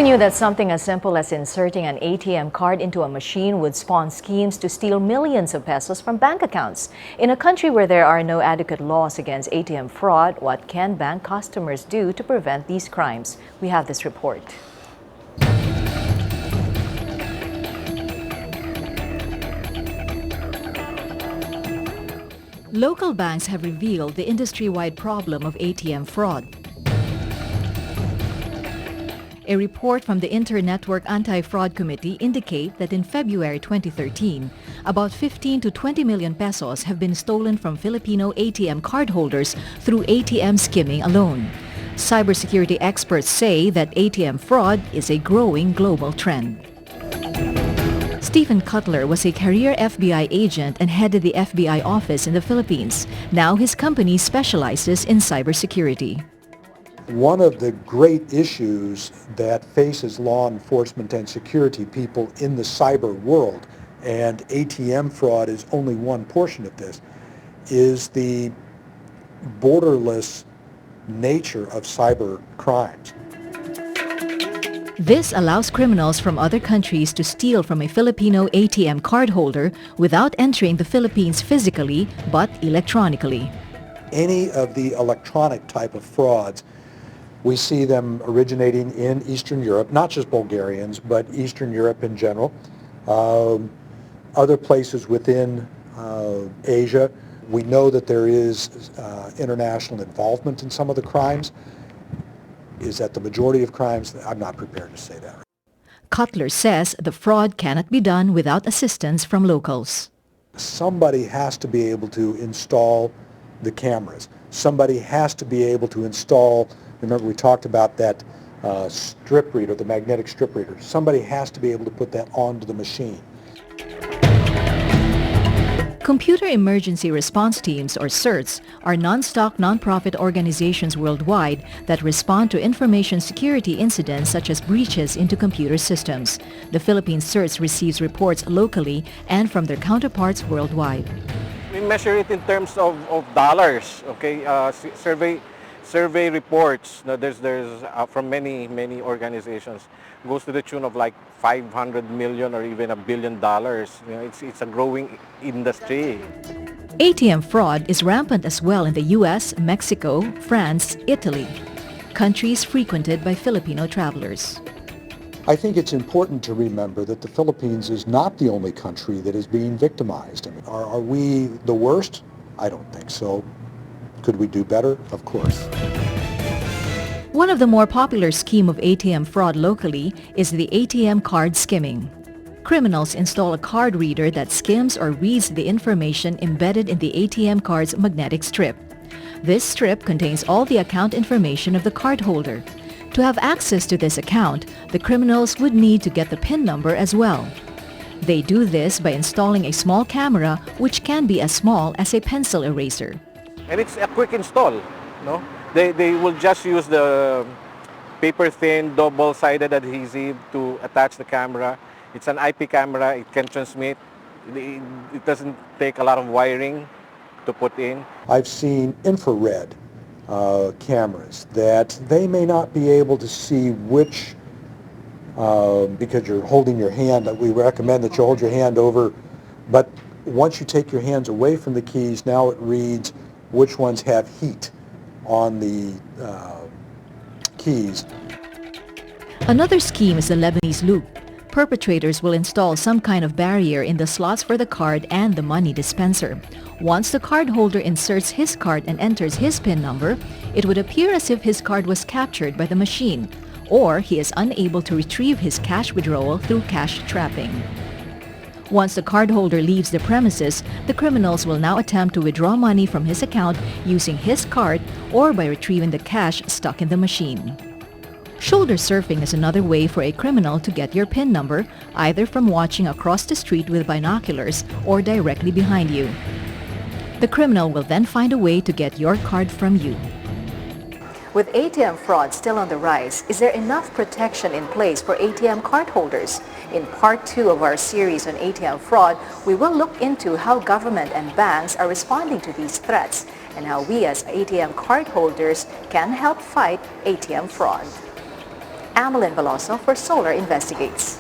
Who knew that something as simple as inserting an ATM card into a machine would spawn schemes to steal millions of pesos from bank accounts? In a country where there are no adequate laws against ATM fraud, what can bank customers do to prevent these crimes? We have this report. Local banks have revealed the industry-wide problem of ATM fraud. A report from the Inter-Network Anti-Fraud Committee indicate that in February 2013, about 15 to 20 million pesos have been stolen from Filipino ATM cardholders through ATM skimming alone. Cybersecurity experts say that ATM fraud is a growing global trend. Stephen Cutler was a career FBI agent and headed the FBI office in the Philippines. Now his company specializes in cybersecurity. One of the great issues that faces law enforcement and security people in the cyber world, and ATM fraud is only one portion of this, is the borderless nature of cyber crimes. This allows criminals from other countries to steal from a Filipino ATM cardholder without entering the Philippines physically but electronically. Any of the electronic type of frauds, we see them originating in Eastern Europe, not just Bulgarians, but Eastern Europe in general. Other places within Asia, we know that there is international involvement in some of the crimes. Is that the majority of crimes? I'm not prepared to say that. Cutler says the fraud cannot be done without assistance from locals. Somebody has to be able to install the cameras. Somebody has to be able to install, remember we talked about that strip reader, the magnetic strip reader. Somebody has to be able to put that onto the machine. Computer Emergency Response Teams, or CERTs, are non-stock, non-profit organizations worldwide that respond to information security incidents such as breaches into computer systems. The Philippine CERTs receives reports locally and from their counterparts worldwide. We measure it in terms of dollars, okay? Survey reports, there's from many organizations, goes to the tune of like 500 million or even $1 billion. You know, it's a growing industry. ATM fraud is rampant as well in the US, Mexico, France, Italy, countries frequented by Filipino travelers. I think it's important to remember that the Philippines is not the only country that is being victimized. I mean, are we the worst? I don't think so. Could we do better? Of course. One of the more popular scheme of ATM fraud locally is the ATM card skimming. Criminals install a card reader that skims or reads the information embedded in the ATM card's magnetic strip. This strip contains all the account information of the cardholder. To have access to this account, the criminals would need to get the PIN number as well. They do this by installing a small camera which can be as small as a pencil eraser. And it's a quick install, no? They will just use the paper-thin, double-sided adhesive to attach the camera. It's an IP camera, it can transmit. It doesn't take a lot of wiring to put in. I've seen infrared cameras that they may not be able to see which, because you're holding your hand, we recommend that you hold your hand over, but once you take your hands away from the keys, now it reads which ones have heat on the keys. Another scheme is the Lebanese loop. Perpetrators will install some kind of barrier in the slots for the card and the money dispenser. Once the cardholder inserts his card and enters his PIN number, it would appear as if his card was captured by the machine, or he is unable to retrieve his cash withdrawal through cash trapping. Once the cardholder leaves the premises, the criminals will now attempt to withdraw money from his account using his card or by retrieving the cash stuck in the machine. Shoulder surfing is another way for a criminal to get your PIN number, either from watching across the street with binoculars or directly behind you. The criminal will then find a way to get your card from you. With ATM fraud still on the rise, is there enough protection in place for ATM cardholders? In part 2 of our series on ATM fraud, we will look into how government and banks are responding to these threats and how we as ATM cardholders can help fight ATM fraud. Amelyn for Solar Investigates.